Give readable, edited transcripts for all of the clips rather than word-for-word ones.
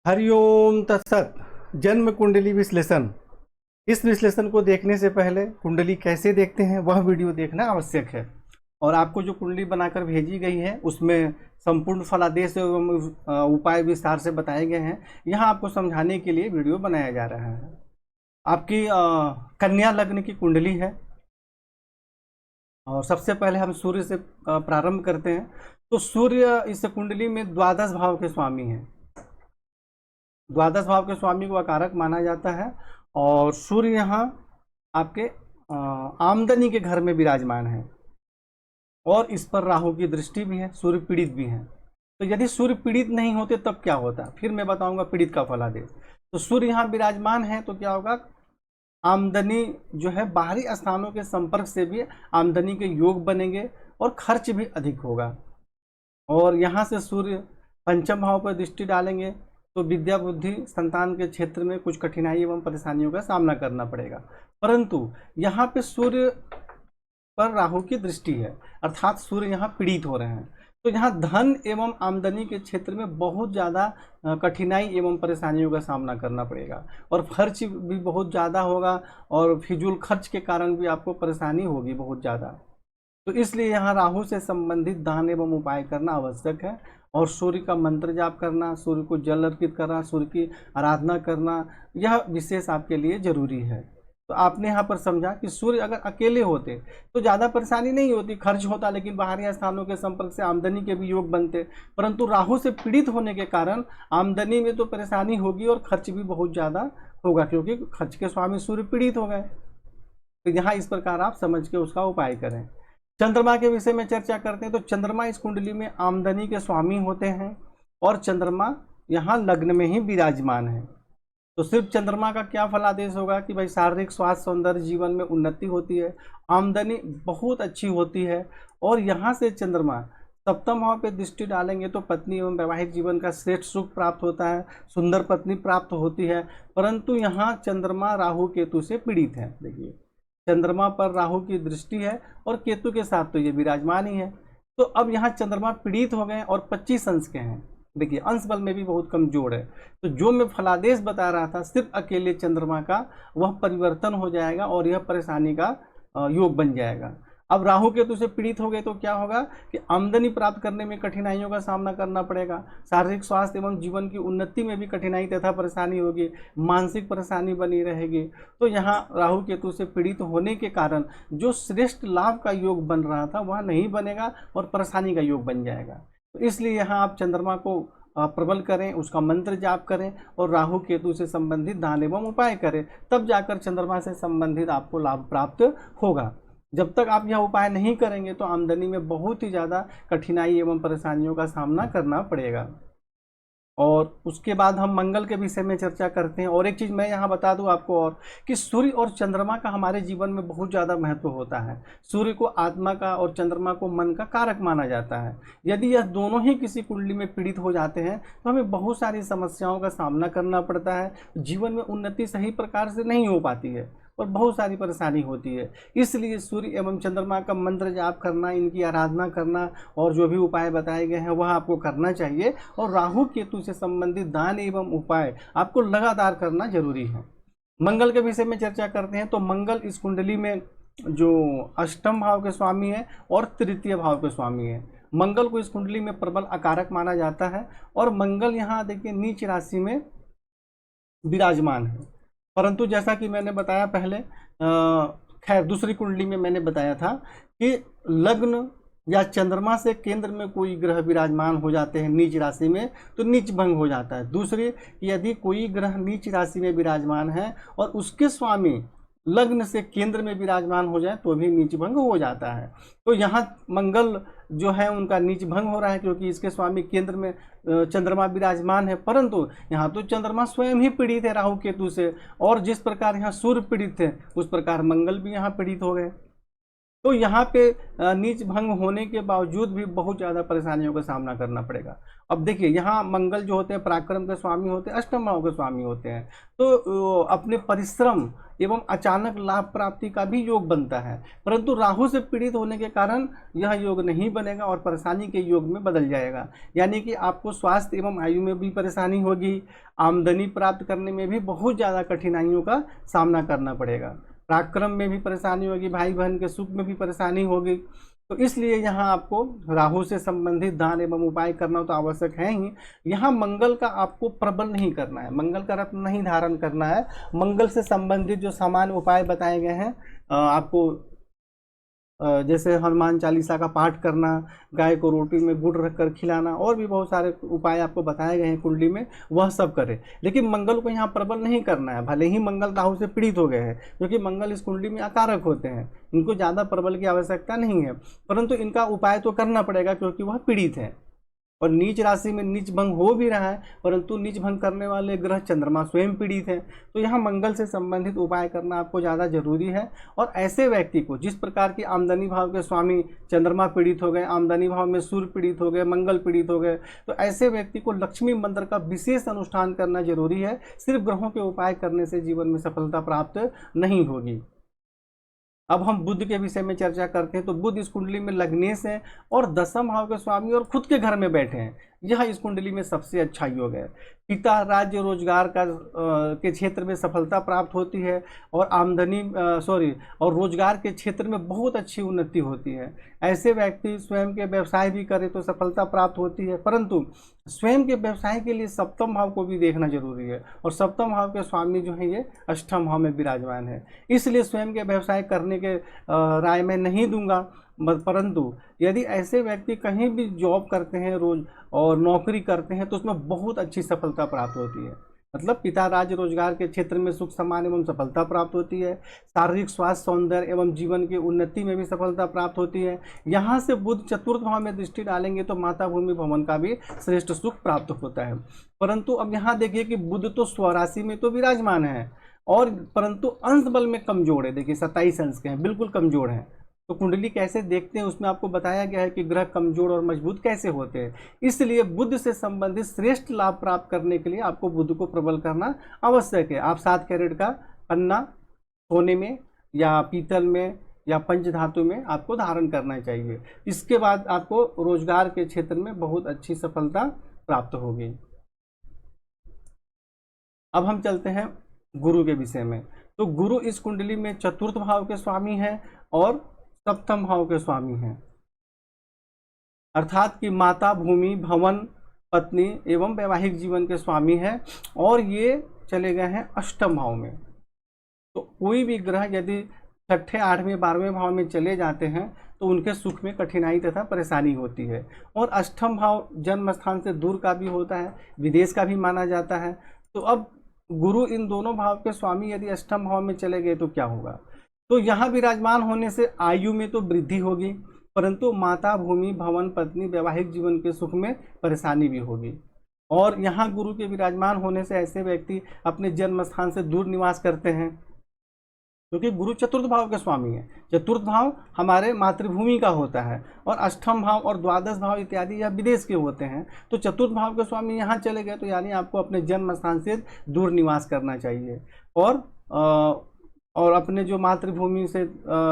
हरिओम तत्सत। जन्म कुंडली विश्लेषण। इस विश्लेषण को देखने से पहले कुंडली कैसे देखते हैं वह वीडियो देखना आवश्यक है। और आपको जो कुंडली बनाकर भेजी गई है उसमें संपूर्ण फलादेश एवं उपाय विस्तार से बताए गए हैं। यहाँ आपको समझाने के लिए वीडियो बनाया जा रहा है। आपकी कन्या लग्न की कुंडली है और सबसे पहले हम सूर्य से प्रारंभ करते हैं। तो सूर्य इस कुंडली में द्वादश भाव के स्वामी हैं। द्वादश भाव के स्वामी को अकारक माना जाता है और सूर्य यहाँ आपके आमदनी के घर में विराजमान है और इस पर राहु की दृष्टि भी है। सूर्य पीड़ित भी है। तो यदि सूर्य पीड़ित नहीं होते तब क्या होता, फिर मैं बताऊंगा पीड़ित का फलादेश। तो सूर्य यहाँ विराजमान है तो क्या होगा, आमदनी जो है बाहरी स्थानों के संपर्क से भी आमदनी के योग बनेंगे और खर्च भी अधिक होगा। और यहाँ से सूर्य पंचम भाव पर दृष्टि डालेंगे तो विद्या बुद्धि संतान के क्षेत्र में कुछ कठिनाई एवं परेशानियों का सामना करना पड़ेगा। परंतु यहाँ पे सूर्य पर राहु की दृष्टि है अर्थात सूर्य यहाँ पीड़ित हो रहे हैं। तो यहाँ धन एवं आमदनी के क्षेत्र में बहुत ज़्यादा कठिनाई एवं परेशानियों का सामना करना पड़ेगा और खर्च भी बहुत ज़्यादा होगा और फिजूल खर्च के कारण भी आपको परेशानी होगी बहुत ज़्यादा। तो इसलिए यहाँ राहु से संबंधित दान एवं उपाय करना आवश्यक है और सूर्य का मंत्र जाप करना, सूर्य को जल अर्पित करना, सूर्य की आराधना करना, यह विशेष आपके लिए जरूरी है। तो आपने यहाँ पर समझा कि सूर्य अगर अकेले होते तो ज़्यादा परेशानी नहीं होती, खर्च होता लेकिन बाहरी स्थानों के संपर्क से आमदनी के भी योग बनते। परंतु राहु से पीड़ित होने के कारण आमदनी में तो परेशानी होगी और खर्च भी बहुत ज़्यादा होगा क्योंकि खर्च के स्वामी सूर्य पीड़ित हो गए। तो यहाँ इस प्रकार आप समझ के उसका उपाय करें। चंद्रमा के विषय में चर्चा करते हैं। तो चंद्रमा इस कुंडली में आमदनी के स्वामी होते हैं और चंद्रमा यहाँ लग्न में ही विराजमान है। तो सिर्फ चंद्रमा का क्या फलादेश होगा कि भाई शारीरिक स्वास्थ्य सौंदर्य जीवन में उन्नति होती है, आमदनी बहुत अच्छी होती है। और यहाँ से चंद्रमा सप्तम भाव पे दृष्टि डालेंगे तो पत्नी एवं वैवाहिक जीवन का श्रेष्ठ सुख प्राप्त होता है, सुंदर पत्नी प्राप्त होती है। परंतु यहाँ चंद्रमा राहु केतु से पीड़ित है। देखिए चंद्रमा पर राहु की दृष्टि है और केतु के साथ तो ये विराजमान ही है। तो अब यहाँ चंद्रमा पीड़ित हो गए और 25 अंश के हैं। देखिए अंश बल में भी बहुत कमजोर है। तो जो मैं फलादेश बता रहा था सिर्फ अकेले चंद्रमा का, वह परिवर्तन हो जाएगा और यह परेशानी का योग बन जाएगा। अब राहु केतु से पीड़ित हो गए तो क्या होगा कि आमदनी प्राप्त करने में कठिनाइयों का सामना करना पड़ेगा, शारीरिक स्वास्थ्य एवं जीवन की उन्नति में भी कठिनाई तथा परेशानी होगी, मानसिक परेशानी बनी रहेगी। तो यहाँ राहु केतु से पीड़ित होने के कारण जो श्रेष्ठ लाभ का योग बन रहा था वह नहीं बनेगा और परेशानी का योग बन जाएगा। तो इसलिए यहाँ आप चंद्रमा को प्रबल करें, उसका मंत्र जाप करें और राहु केतु से संबंधित दान एवं उपाय करें, तब जाकर चंद्रमा से संबंधित आपको लाभ प्राप्त होगा। जब तक आप यह उपाय नहीं करेंगे तो आमदनी में बहुत ही ज़्यादा कठिनाई एवं परेशानियों का सामना करना पड़ेगा। और उसके बाद हम मंगल के विषय में चर्चा करते हैं। और एक चीज़ मैं यहाँ बता दूँ आपको और कि सूर्य और चंद्रमा का हमारे जीवन में बहुत ज़्यादा महत्व होता है। सूर्य को आत्मा का और चंद्रमा को मन का कारक माना जाता है। यदि यह दोनों ही किसी कुंडली में पीड़ित हो जाते हैं तो हमें बहुत सारी समस्याओं का सामना करना पड़ता है, जीवन में उन्नति सही प्रकार से नहीं हो पाती है और बहुत सारी परेशानी होती है। इसलिए सूर्य एवं चंद्रमा का मंत्र जाप करना, इनकी आराधना करना और जो भी उपाय बताए गए हैं वह आपको करना चाहिए। और राहु केतु से संबंधित दान एवं उपाय आपको लगातार करना जरूरी है। मंगल के विषय में चर्चा करते हैं। तो मंगल इस कुंडली में जो अष्टम भाव के स्वामी है और तृतीय भाव के स्वामी है। मंगल को इस कुंडली में प्रबल अकारक माना जाता है और मंगल यहाँ देखिए नीच राशि में विराजमान है। परंतु जैसा कि मैंने बताया पहले, खैर दूसरी कुंडली में मैंने बताया था कि लग्न या चंद्रमा से केंद्र में कोई ग्रह विराजमान हो जाते हैं नीच राशि में तो नीच भंग हो जाता है। दूसरी, यदि कोई ग्रह नीच राशि में विराजमान है और उसके स्वामी लग्न से केंद्र में विराजमान हो जाए तो भी नीच भंग हो जाता है। तो यहाँ मंगल जो है उनका नीच भंग हो रहा है क्योंकि इसके स्वामी केंद्र में चंद्रमा विराजमान है। परंतु यहाँ तो चंद्रमा स्वयं ही पीड़ित है राहु केतु से, और जिस प्रकार यहाँ सूर्य पीड़ित थे उस प्रकार मंगल भी यहाँ पीड़ित हो गए। तो यहाँ पे नीच भंग होने के बावजूद भी बहुत ज़्यादा परेशानियों का सामना करना पड़ेगा। अब देखिए, यहाँ मंगल जो होते हैं पराक्रम के स्वामी होते हैं, अष्टम भाव के स्वामी होते हैं, तो अपने परिश्रम एवं अचानक लाभ प्राप्ति का भी योग बनता है, परंतु राहु से पीड़ित होने के कारण यह योग नहीं बनेगा और परेशानी के योग में बदल जाएगा। यानी कि आपको स्वास्थ्य एवं आयु में भी परेशानी होगी, आमदनी प्राप्त करने में भी बहुत ज़्यादा कठिनाइयों का सामना करना पड़ेगा, पराक्रम में भी परेशानी होगी, भाई बहन के सुख में भी परेशानी होगी। तो इसलिए यहाँ आपको राहु से संबंधित दान एवं उपाय करना तो आवश्यक है ही। यहाँ मंगल का आपको प्रबल नहीं करना है, मंगल का रत्न नहीं धारण करना है। मंगल से संबंधित जो सामान्य उपाय बताए गए हैं आपको, जैसे हनुमान चालीसा का पाठ करना, गाय को रोटी में गुड़ रखकर खिलाना, और भी बहुत सारे उपाय आपको बताए गए हैं कुंडली में, वह सब करें। लेकिन मंगल को यहाँ प्रबल नहीं करना है। भले ही मंगल राहु से पीड़ित हो गए हैं, क्योंकि मंगल इस कुंडली में अकारक होते हैं, इनको ज़्यादा प्रबल की आवश्यकता नहीं है, परंतु इनका उपाय तो करना पड़ेगा क्योंकि वह पीड़ित है। और नीच राशि में नीच भंग हो भी रहा है, परंतु नीच भंग करने वाले ग्रह चंद्रमा स्वयं पीड़ित है, तो यहाँ मंगल से संबंधित उपाय करना आपको ज़्यादा जरूरी है। और ऐसे व्यक्ति को, जिस प्रकार की आमदनी भाव के स्वामी चंद्रमा पीड़ित हो गए, आमदनी भाव में सूर्य पीड़ित हो गए, मंगल पीड़ित हो गए, तो ऐसे व्यक्ति को लक्ष्मी मंत्र का विशेष अनुष्ठान करना जरूरी है। सिर्फ ग्रहों के उपाय करने से जीवन में सफलता प्राप्त नहीं होगी। अब हम बुध के विषय में चर्चा करते हैं। तो बुध इस कुंडली में लग्नेश है और दसम भाव के स्वामी और खुद के घर में बैठे हैं। यह इस कुंडली में सबसे अच्छा योग है। पिता राज्य रोजगार का के क्षेत्र में सफलता प्राप्त होती है और आमदनी और रोजगार के क्षेत्र में बहुत अच्छी उन्नति होती है। ऐसे व्यक्ति स्वयं के व्यवसाय भी करें तो सफलता प्राप्त होती है, परंतु स्वयं के व्यवसाय के लिए सप्तम भाव को भी देखना जरूरी है, और सप्तम भाव के स्वामी जो है ये अष्टम भाव में विराजमान है। इसलिए स्वयं के व्यवसाय करने के राय में नहीं दूंगा, परंतु यदि ऐसे व्यक्ति कहीं भी जॉब करते हैं रोज और नौकरी करते हैं तो उसमें बहुत अच्छी सफलता प्राप्त होती है। मतलब पिता राज्य रोजगार के क्षेत्र में सुख सम्मान एवं सफलता प्राप्त होती है। शारीरिक स्वास्थ्य सौंदर्य एवं जीवन की उन्नति में भी सफलता प्राप्त होती है। यहाँ से बुध चतुर्थ भाव में दृष्टि डालेंगे तो माता भूमि भवन का भी श्रेष्ठ सुख प्राप्त होता है। परंतु अब यहाँ देखिए कि बुध तो स्वराशि में तो विराजमान है, और परंतु अंश बल में कमजोर है। देखिए 27 अंश के हैं, बिल्कुल कमजोर हैं। तो कुंडली कैसे देखते हैं उसमें आपको बताया गया है कि ग्रह कमजोर और मजबूत कैसे होते हैं। इसलिए बुध से संबंधित श्रेष्ठ लाभ प्राप्त करने के लिए आपको बुध को प्रबल करना आवश्यक है। आप 7 कैरेट का पन्ना सोने में या पीतल में या पंचधातु में आपको धारण करना चाहिए। इसके बाद आपको रोजगार के क्षेत्र में बहुत अच्छी सफलता प्राप्त होगी। अब हम चलते हैं गुरु के विषय में। तो गुरु इस कुंडली में चतुर्थ भाव के स्वामी है और सप्तम भाव के स्वामी हैं, अर्थात कि माता भूमि भवन पत्नी एवं वैवाहिक जीवन के स्वामी हैं, और ये चले गए हैं अष्टम भाव में। तो कोई भी ग्रह यदि छठे 8वें 12वें भाव में चले जाते हैं तो उनके सुख में कठिनाई तथा परेशानी होती है। और अष्टम भाव जन्म स्थान से दूर का भी होता है, विदेश का भी माना जाता है। तो अब गुरु इन दोनों भाव के स्वामी यदि अष्टम भाव में चले गए तो क्या होगा? तो यहाँ विराजमान होने से आयु में तो वृद्धि होगी, परंतु माता भूमि भवन पत्नी वैवाहिक जीवन के सुख में परेशानी भी होगी। और यहाँ गुरु के विराजमान होने से ऐसे व्यक्ति अपने जन्म स्थान से दूर निवास करते हैं, क्योंकि गुरु चतुर्थ भाव के स्वामी है। चतुर्थ भाव हमारे मातृभूमि का होता है, और अष्टम भाव और द्वादश भाव इत्यादि या विदेश के होते हैं। तो चतुर्थ भाव के स्वामी यहाँ चले गए तो यानी आपको अपने जन्म स्थान से दूर निवास करना चाहिए, और अपने जो मातृभूमि से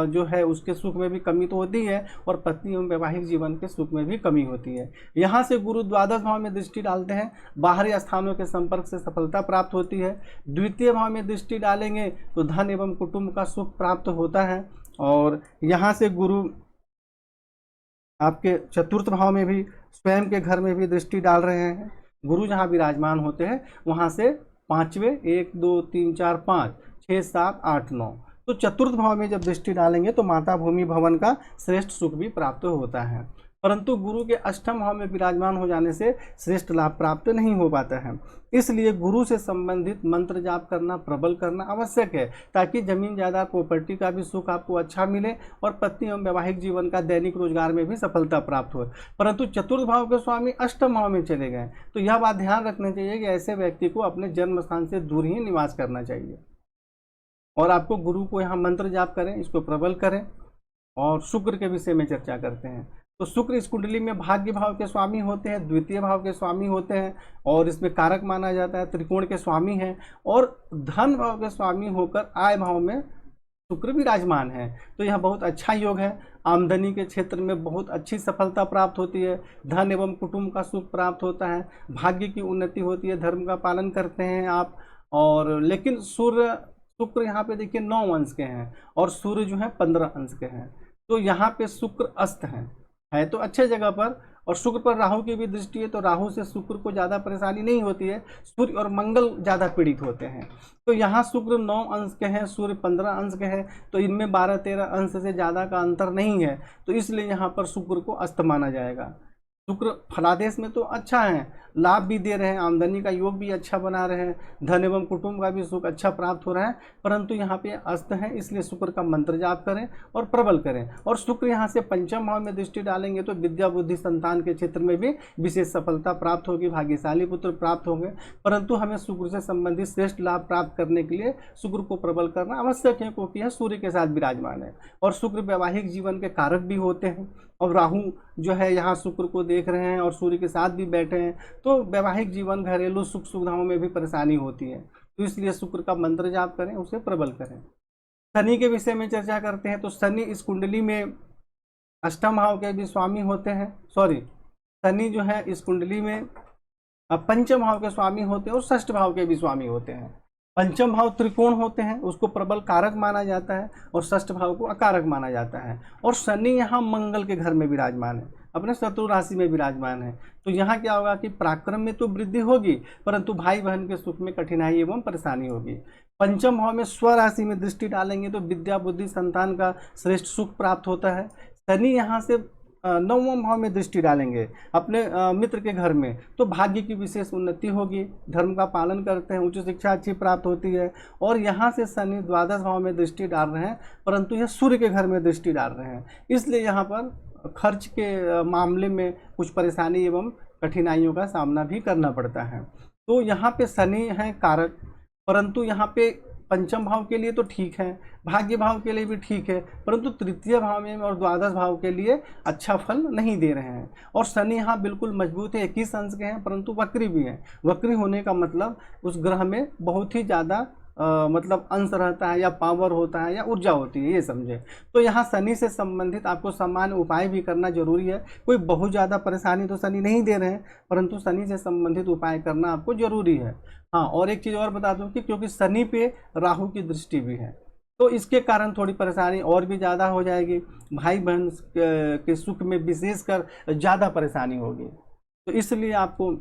जो है उसके सुख में भी कमी तो होती है, और पत्नी एवं वैवाहिक जीवन के सुख में भी कमी होती है। यहाँ से गुरु द्वादश भाव में दृष्टि डालते हैं, बाहरी स्थानों के संपर्क से सफलता प्राप्त होती है। द्वितीय भाव में दृष्टि डालेंगे तो धन एवं कुटुंब का सुख प्राप्त होता है। और यहाँ से गुरु आपके चतुर्थ भाव में भी स्वयं के घर में भी दृष्टि डाल रहे हैं। गुरु जहाँ विराजमान होते हैं वहाँ से 5वें 1 2 3 4 5 6 7 8 9 तो चतुर्थ भाव में जब दृष्टि डालेंगे तो माता भूमि भवन का श्रेष्ठ सुख भी प्राप्त होता है। परंतु गुरु के अष्टम भाव में विराजमान हो जाने से श्रेष्ठ लाभ प्राप्त नहीं हो पाता है। इसलिए गुरु से संबंधित मंत्र जाप करना, प्रबल करना आवश्यक है, ताकि जमीन जायदाद प्रॉपर्टी का भी सुख आपको अच्छा मिले और पत्नी एवं वैवाहिक जीवन का दैनिक रोजगार में भी सफलता प्राप्त हो। परंतु चतुर्थ भाव के स्वामी अष्टम भाव में चले गए तो यह बात ध्यान रखना चाहिए कि ऐसे व्यक्ति को अपने जन्म स्थान से दूर ही निवास करना चाहिए। और आपको गुरु को यहाँ मंत्र जाप करें, इसको प्रबल करें। और शुक्र के विषय में चर्चा करते हैं। तो शुक्र इस कुंडली में भाग्य भाव के स्वामी होते हैं, द्वितीय भाव के स्वामी होते हैं और इसमें कारक माना जाता है, त्रिकोण के स्वामी हैं और धन भाव के स्वामी होकर आय भाव में शुक्र विराजमान है। तो यह बहुत अच्छा योग है। आमदनी के क्षेत्र में बहुत अच्छी सफलता प्राप्त होती है, धन एवं कुटुंब का सुख प्राप्त होता है, भाग्य की उन्नति होती है, धर्म का पालन करते हैं आप। और लेकिन शुक्र यहाँ पे देखिए 9 अंश के हैं और सूर्य जो है 15 अंश के हैं। तो यहाँ पे शुक्र अस्त है तो अच्छे जगह पर, और शुक्र पर राहु की भी दृष्टि है तो राहु से शुक्र को ज़्यादा परेशानी नहीं होती है, सूर्य और मंगल ज़्यादा पीड़ित होते हैं। तो यहाँ शुक्र 9 अंश के हैं, सूर्य 15 अंश के हैं, तो इनमें 12-13 अंश से ज़्यादा का अंतर नहीं है। तो इसलिए यहाँ पर शुक्र को अस्त माना जाएगा। शुक्र फलादेश में तो अच्छा है, लाभ भी दे रहे हैं, आमदनी का योग भी अच्छा बना रहे हैं, धन एवं कुटुंब का भी सुख अच्छा प्राप्त हो रहा है, परंतु यहाँ पे अस्त है, इसलिए शुक्र का मंत्र जाप करें और प्रबल करें। और शुक्र यहाँ से पंचम भाव में दृष्टि डालेंगे तो विद्या बुद्धि संतान के क्षेत्र में भी विशेष सफलता प्राप्त होगी, भाग्यशाली पुत्र प्राप्त होंगे। परंतु हमें शुक्र से संबंधित श्रेष्ठ लाभ प्राप्त करने के लिए शुक्र को प्रबल करना आवश्यक है, क्योंकि यह सूर्य के साथ विराजमान है और शुक्र वैवाहिक जीवन के कारक भी होते हैं। और राहु जो है यहाँ शुक्र को देख रहे हैं और सूर्य के साथ भी बैठे हैं, तो वैवाहिक जीवन, घरेलू सुख सुविधाओं में भी परेशानी होती है। तो इसलिए शुक्र का मंत्र जाप करें, उसे प्रबल करें। शनि के विषय में चर्चा करते हैं। तो शनि इस कुंडली में अष्टम भाव के भी स्वामी होते हैं, शनि जो है इस कुंडली में पंचम भाव के स्वामी होते हैं और षष्ठ भाव के भी स्वामी होते हैं। पंचम भाव त्रिकोण होते हैं, उसको प्रबल कारक माना जाता है और षष्ठ भाव को अकारक माना जाता है। और शनि यहाँ मंगल के घर में विराजमान है, अपने शत्रु राशि में विराजमान है। तो यहाँ क्या होगा कि पराक्रम में तो वृद्धि होगी, परंतु भाई बहन के सुख में कठिनाई एवं परेशानी होगी। पंचम भाव में स्व राशि में दृष्टि डालेंगे तो विद्या बुद्धि संतान का श्रेष्ठ सुख प्राप्त होता है। शनि यहाँ से 9वें भाव में दृष्टि डालेंगे अपने मित्र के घर में, तो भाग्य की विशेष उन्नति होगी, धर्म का पालन करते हैं, उच्च शिक्षा अच्छी प्राप्त होती है। और यहाँ से शनि द्वादश भाव में दृष्टि डाल रहे हैं, परंतु यह सूर्य के घर में दृष्टि डाल रहे हैं, इसलिए यहाँ पर खर्च के मामले में कुछ परेशानी एवं कठिनाइयों का सामना भी करना पड़ता है। तो यहाँ पे शनि है कारक, परंतु यहाँ पे पंचम भाव के लिए तो ठीक है, भाग्य भाव के लिए भी ठीक है, परंतु तृतीय भाव में और द्वादश भाव के लिए अच्छा फल नहीं दे रहे हैं। और शनि यहाँ बिल्कुल मजबूत है, 21 अंश के हैं, परंतु वक्री भी हैं। वक्री होने का मतलब उस ग्रह में बहुत ही ज़्यादा मतलब अंश रहता है या पावर होता है या ऊर्जा होती है, ये समझे। तो यहाँ शनि से संबंधित आपको सामान्य उपाय भी करना जरूरी है। कोई बहुत ज़्यादा परेशानी तो शनि नहीं दे रहे हैं, परंतु शनि से संबंधित उपाय करना आपको जरूरी है। हाँ, और एक चीज़ और बता दूं कि क्योंकि शनि पे राहु की दृष्टि भी है, तो इसके कारण थोड़ी परेशानी और भी ज़्यादा हो जाएगी, भाई बहन के सुख में विशेषकर ज़्यादा परेशानी होगी। तो इसलिए आपको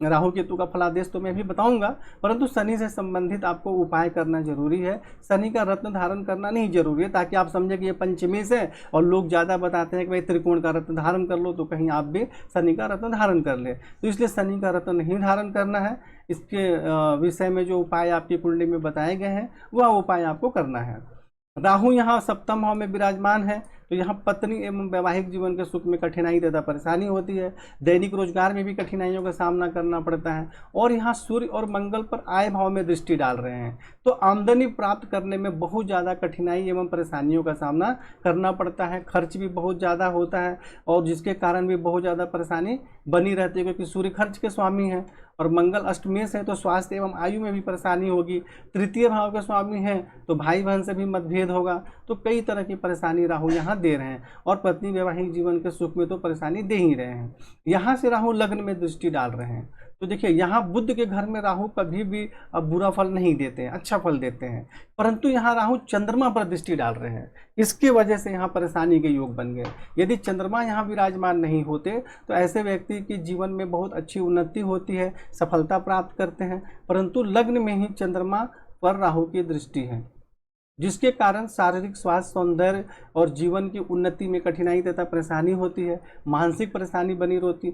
राहु केतु का फलादेश तो मैं भी बताऊंगा, परंतु शनि से संबंधित आपको उपाय करना जरूरी है। शनि का रत्न धारण करना नहीं जरूरी है, ताकि आप समझे कि ये पंचमी से, और लोग ज़्यादा बताते हैं कि भाई त्रिकोण का रत्न धारण कर लो, तो कहीं आप भी शनि का रत्न धारण कर ले। तो इसलिए शनि का रत्न नहीं धारण करना है। इसके विषय में जो उपाय आपकी कुंडली में बताए गए हैं वह उपाय आपको करना है। राहु यहाँ सप्तम भाव में विराजमान है, तो यहाँ पत्नी एवं वैवाहिक जीवन के सुख में कठिनाई तथा परेशानी होती है, दैनिक रोजगार में भी कठिनाइयों का सामना करना पड़ता है। और यहाँ सूर्य और मंगल पर आय भाव में दृष्टि डाल रहे हैं, तो आमदनी प्राप्त करने में बहुत ज़्यादा कठिनाई एवं परेशानियों का सामना करना पड़ता है, खर्च भी बहुत ज़्यादा होता है और जिसके कारण भी बहुत ज़्यादा परेशानी बनी रहती है, क्योंकि सूर्य खर्च के स्वामी हैं और मंगल अष्टमेश है, तो स्वास्थ्य एवं आयु में भी परेशानी होगी। तृतीय भाव के स्वामी हैं तो भाई बहन से भी मतभेद होगा। तो कई तरह की परेशानी राहु यहाँ दे रहे हैं और पत्नी वैवाहिक जीवन के सुख में तो परेशानी दे ही रहे हैं। यहाँ से राहु लग्न में दृष्टि डाल रहे हैं, तो देखिए यहाँ बुध के घर में राहु कभी भी बुरा फल नहीं देते हैं, अच्छा फल देते हैं, परंतु यहाँ राहु चंद्रमा पर दृष्टि डाल रहे हैं, इसकी वजह से यहाँ परेशानी के योग बन गए। यदि चंद्रमा यहाँ विराजमान नहीं होते तो ऐसे व्यक्ति की जीवन में बहुत अच्छी उन्नति होती है, सफलता प्राप्त करते हैं, परंतु लग्न में ही चंद्रमा पर राहु की दृष्टि है, जिसके कारण शारीरिक स्वास्थ्य, सौंदर्य और जीवन की उन्नति में कठिनाई तथा परेशानी होती है, मानसिक परेशानी बनी रहती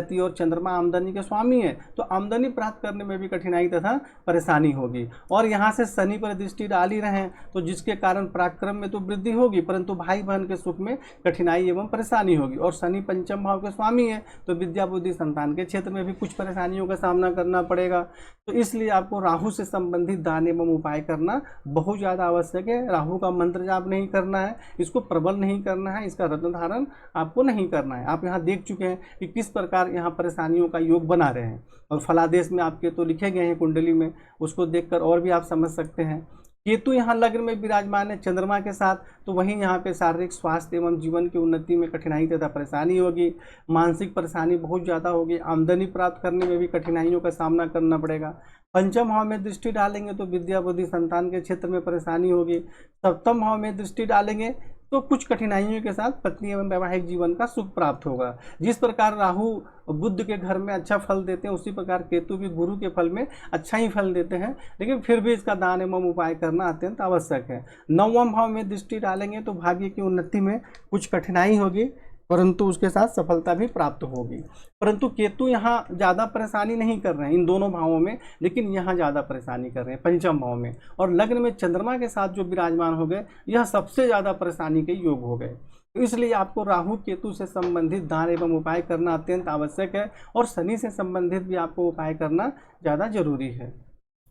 है। और चंद्रमा आमदनी के स्वामी है, तो आमदनी प्राप्त करने में भी कठिनाई तथा परेशानी होगी। और यहाँ से शनि पर दृष्टि डाल ही रहे हैं, तो जिसके कारण पराक्रम में तो वृद्धि होगी, परंतु भाई बहन के सुख में कठिनाई एवं परेशानी होगी। और शनि पंचम भाव के स्वामी है, तो विद्या बुद्धि संतान के क्षेत्र में भी कुछ परेशानियों का सामना करना पड़ेगा। तो इसलिए आपको राहु से संबंधित दान एवं उपाय करना बहुत ज़्यादा आवश्यक आवश्यक है। राहु का मंत्र जाप नहीं करना है, इसको प्रबल नहीं करना है, इसका रत्न धारण आपको नहीं करना है। आप यहाँ देख चुके हैं कि किस प्रकार यहाँ परेशानियों का योग बना रहे हैं, और फलादेश में आपके तो लिखे गए हैं कुंडली में, उसको देखकर और भी आप समझ सकते हैं। केतु यहाँ लग्न में विराजमान है चंद्रमा के साथ, तो वहीं यहाँ पे शारीरिक स्वास्थ्य एवं जीवन की उन्नति में कठिनाई तथा परेशानी होगी, मानसिक परेशानी बहुत ज़्यादा होगी, आमदनी प्राप्त करने में भी कठिनाइयों का सामना करना पड़ेगा। पंचम भाव में दृष्टि डालेंगे तो विद्या बुद्धि संतान के क्षेत्र में परेशानी होगी। सप्तम भाव में दृष्टि डालेंगे तो कुछ कठिनाइयों के साथ पत्नी एवं वैवाहिक जीवन का सुख प्राप्त होगा। जिस प्रकार राहु बुध के घर में अच्छा फल देते हैं, उसी प्रकार केतु भी गुरु के फल में अच्छा ही फल देते हैं, लेकिन फिर भी इसका दान एवं उपाय करना अत्यंत आवश्यक है। नवम भाव में दृष्टि डालेंगे तो भाग्य की उन्नति में कुछ कठिनाई होगी, परंतु उसके साथ सफलता भी प्राप्त होगी। परंतु केतु यहाँ ज़्यादा परेशानी नहीं कर रहे हैं इन दोनों भावों में, लेकिन यहाँ ज़्यादा परेशानी कर रहे हैं पंचम भाव में, और लग्न में चंद्रमा के साथ जो विराजमान हो गए, यह सबसे ज़्यादा परेशानी के योग हो गए। तो इसलिए आपको राहु केतु से संबंधित दान एवं उपाय करना अत्यंत आवश्यक है, और शनि से संबंधित भी आपको उपाय करना ज़्यादा जरूरी है।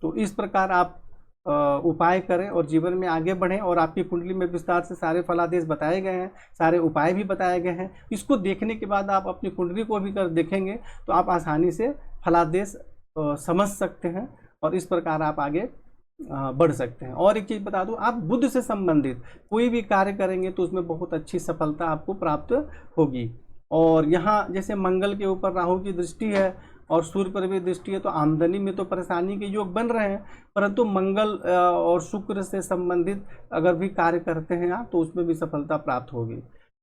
तो इस प्रकार आप उपाय करें और जीवन में आगे बढ़ें। और आपकी कुंडली में विस्तार से सारे फलादेश बताए गए हैं, सारे उपाय भी बताए गए हैं। इसको देखने के बाद आप अपनी कुंडली को भी कर देखेंगे तो आप आसानी से फलादेश समझ सकते हैं, और इस प्रकार आप आगे बढ़ सकते हैं। और एक चीज़ बता दूं, आप बुध से संबंधित कोई भी कार्य करेंगे तो उसमें बहुत अच्छी सफलता आपको प्राप्त होगी। और यहाँ जैसे मंगल के ऊपर राहु की दृष्टि है और सूर्य पर भी दृष्टि है, तो आमदनी में तो परेशानी के योग बन रहे हैं, परंतु मंगल और शुक्र से संबंधित अगर भी कार्य करते हैं आप तो उसमें भी सफलता प्राप्त होगी।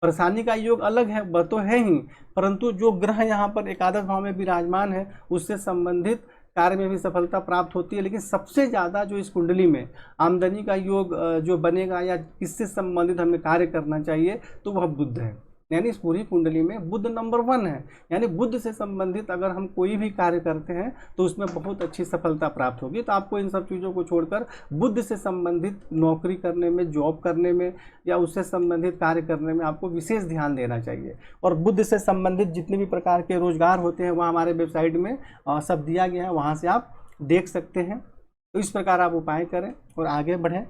परेशानी का योग अलग है, वह तो है ही, परंतु जो ग्रह यहाँ पर एकादश भाव में विराजमान है उससे संबंधित कार्य में भी सफलता प्राप्त होती है। लेकिन सबसे ज़्यादा जो इस कुंडली में आमदनी का योग जो बनेगा या किससे संबंधित हमें कार्य करना चाहिए, तो वह बुध है। यानी इस पूरी कुंडली में बुध नंबर 1 है। यानी बुध से संबंधित अगर हम कोई भी कार्य करते हैं तो उसमें बहुत अच्छी सफलता प्राप्त होगी। तो आपको इन सब चीज़ों को छोड़कर बुध से संबंधित नौकरी करने में, जॉब करने में या उससे संबंधित कार्य करने में आपको विशेष ध्यान देना चाहिए। और बुध से संबंधित जितने भी प्रकार के रोजगार होते हैं वह हमारे वेबसाइट में सब दिया गया है, वहाँ से आप देख सकते हैं। तो इस प्रकार आप उपाय करें और आगे बढ़ें।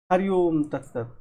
हरिओम तत्सत।